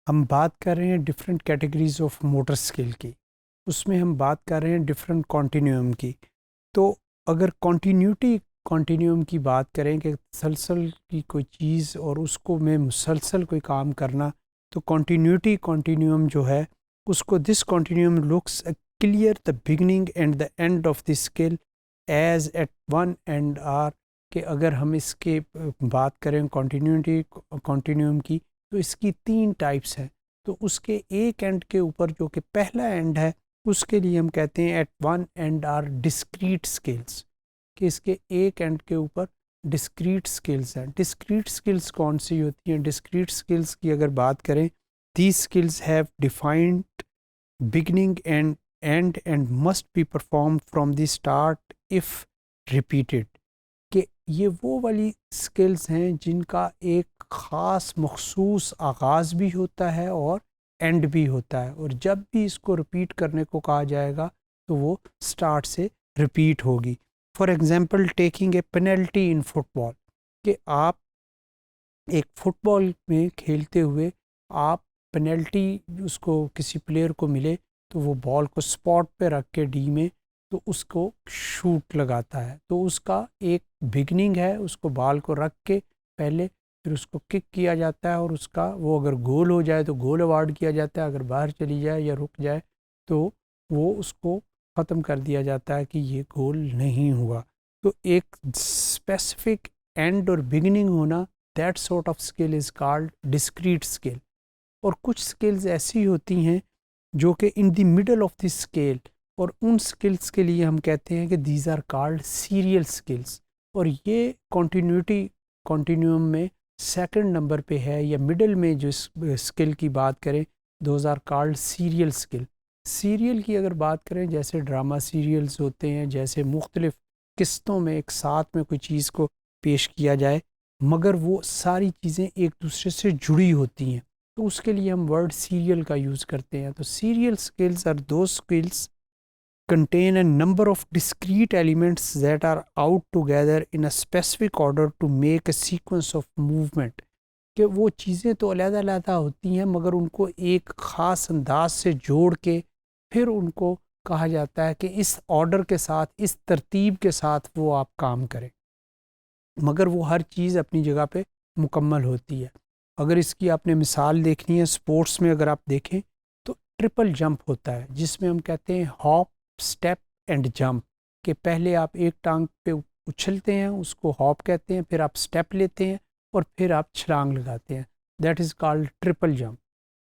हम बात कर रहे हैं different categories of motor skill की। उसमें हम बात कर रहे हैं डिफरेंट कॉन्टिन्यूम की। तो अगर कॉन्टिन्यूम की बात करें कि तसलसल की कोई चीज़ और उसको में मुसलसल कोई काम करना, तो कॉन्टिन्यूम जो है उसको this continuum looks clear the beginning and the end of the skill as at one end are. कि अगर हम इसके बात करें कॉन्टिन्यूम की, तो इसकी 3 टाइप्स हैं। तो उसके एक एंड के ऊपर जो कि पहला एंड है, उसके लिए हम कहते हैं at one end are discrete skills. कि इसके एक एंड के ऊपर डिस्क्रीट स्किल्स हैं। डिस्क्रीट स्किल्स कौन सी होती हैं? डिस्क्रीट स्किल्स की अगर बात करें, these skills have defined beginning and and and must be perform from the start if repeated. कि ये वो वाली स्किल्स हैं जिनका एक ख़ास मखसूस आगाज़ भी होता है और एंड भी होता है, और जब भी इसको रिपीट करने को कहा जाएगा तो वो स्टार्ट से रिपीट होगी। For example, taking a penalty in football. कि आप एक फुटबॉल में खेलते हुए आप पेनल्टी, उसको किसी प्लेयर को मिले तो वो बॉल को स्पॉट पे रख के डी में तो उसको शूट लगाता है। तो उसका एक बिगनिंग है, उसको बॉल को रख के पहले, फिर उसको किक किया जाता है और उसका वो अगर गोल हो जाए तो गोल अवार्ड किया जाता है, अगर बाहर चली जाए या रुक जाए तो वो उसको ख़त्म कर दिया जाता है कि ये गोल नहीं हुआ। तो एक स्पेसिफिक एंड और बिगिनिंग होना, that sort of skill is called discrete skill. और कुछ स्किल्स ऐसी होती हैं जो कि in the middle of the scale, और उन स्किल्स के लिए हम कहते हैं कि these are called serial skills. और ये कॉन्टिन्यूम में सेकंड नंबर पे है, या मिडल में जो स्किल की बात करें, those are called serial skill. Serial की अगर बात करें, जैसे ड्रामा सीरियल्स होते हैं, जैसे मुख्तलिफ किस्तों में एक साथ में कोई चीज़ को पेश किया जाए, मगर वो सारी चीज़ें एक दूसरे से जुड़ी होती हैं, तो उसके लिए हम वर्ड सीरियल का यूज़ करते हैं। तो सीरियल स्किल्स आर दो skills contain a number of discrete elements that are out together in a specific order to make a sequence of movement। कि वो चीज़ें तो अलग-अलग होती हैं, मगर उनको एक ख़ास अंदाज से जोड़ के फिर उनको कहा जाता है कि इस ऑर्डर के साथ, इस तरतीब के साथ वो आप काम करें, मगर वो हर चीज़ अपनी जगह पे मुकम्मल होती है। अगर इसकी आपने मिसाल देखनी है, स्पोर्ट्स में अगर आप देखें तो ट्रिपल जंप होता है, जिसमें हम कहते हैं हॉप, स्टेप एंड जंप। कि पहले आप एक टांग पे उछलते हैं, उसको हॉप कहते हैं, फिर आप स्टेप लेते हैं और फिर आप छलांग लगाते हैं, that is called triple jump.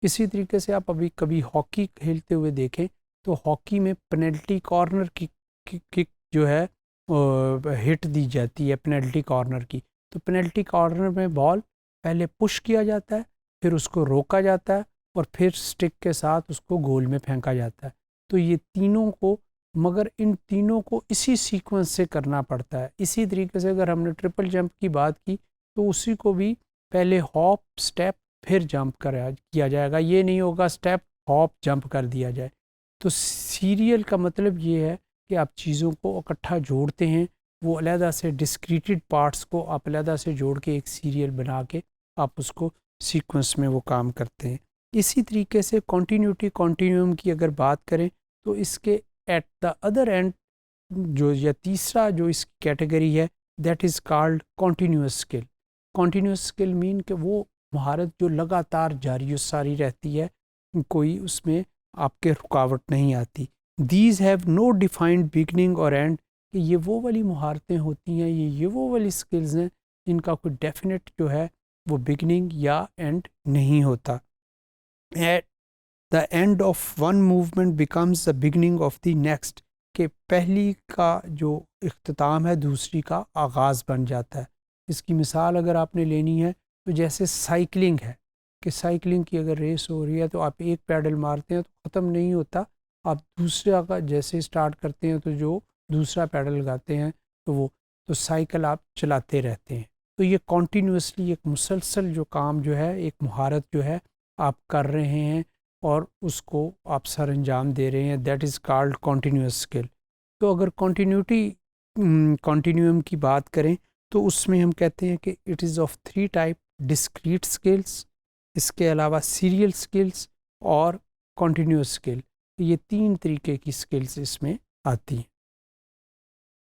इसी तरीके से आप अभी कभी हॉकी खेलते हुए देखें तो हॉकी में पेनल्टी कॉर्नर की किक जो है हिट दी जाती है पेनल्टी कॉर्नर की। तो पेनल्टी कॉर्नर में बॉल पहले पुश किया जाता है, फिर उसको रोका जाता है और फिर स्टिक के साथ उसको गोल में फेंका जाता है। तो ये तीनों को, मगर इन तीनों को इसी सीक्वेंस से करना पड़ता है। इसी तरीके से अगर हमने ट्रिपल जंप की बात की तो उसी को भी पहले हॉप, स्टेप, फिर जंप किया जाएगा। ये नहीं होगा स्टेप हॉप जंप कर दिया जाए। तो सीरियल का मतलब ये है कि आप चीज़ों को इकट्ठा जोड़ते हैं, वो अलहदा से डिस्क्रीटेड पार्ट्स को आप अलहदा से जोड़ के एक सीरियल बना के आप उसको सीक्वेंस में वो काम करते हैं। इसी तरीके से कॉन्टिन्यूम की अगर बात करें तो इसके एट द अदर एंड जो, या तीसरा जो इस कैटेगरी है, that is called continuous skill. Continuous skill mean कि वो महारत जो लगातार जारी सारी रहती है, कोई उसमें आपके रुकावट नहीं आती। These have no defined beginning और एंड। कि ये वो वाली महारतें होती हैं, ये वो वाली स्किल्स हैं जिनका कोई डेफिनेट जो है वो बिगनिंग या एंड नहीं होता। At the end of one movement becomes the beginning of the next. के पहली का जो इख्तिताम है दूसरी का आगाज़ बन जाता है। इसकी मिसाल अगर आपने लेनी है तो जैसे साइकिलिंग है, कि साइकिलिंग की अगर रेस हो रही है तो आप एक पैडल मारते हैं तो ख़त्म नहीं होता, आप दूसरा का जैसे स्टार्ट करते हैं तो जो दूसरा पैडल लगाते हैं तो वो, तो साइकिल आप चलाते रहते हैं। तो ये कॉन्टीन्यूसली एक मुसलसल जो काम जो है, एक महारत जो है आप कर रहे हैं और उसको आप सर अंजाम दे रहे हैं, that is called continuous skill. तो अगर कॉन्टीन्यूम की बात करें तो उसमें हम कहते हैं कि it is of 3 type: discrete skills, इसके अलावा सीरियल स्किल्स और कॉन्टीन्यूस स्किल, ये 3 तरीके की स्किल्स इसमें आती हैं।